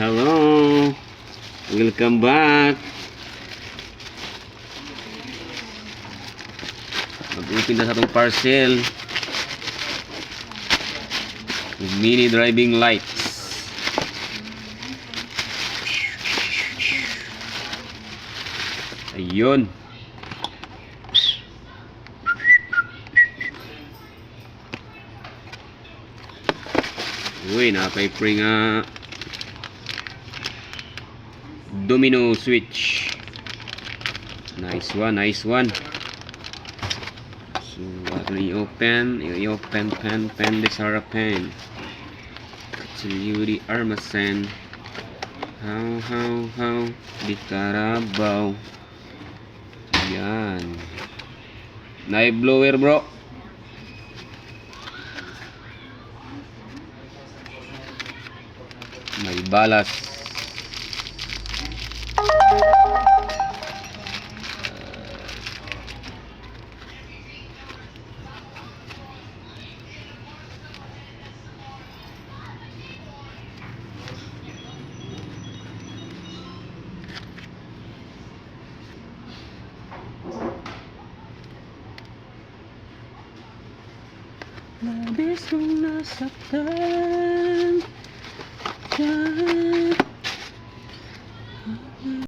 Hello, welcome back. Mag-open na sa itong parcel. Mini driving lights. Ayun. Uy, nakaka-free nga domino switch. Nice one, nice one. So, i-open pen this harapan. Katsuyuri armasen. How di Carabao. Yan. Night blower, bro. May balas. Labis kong nasaktan.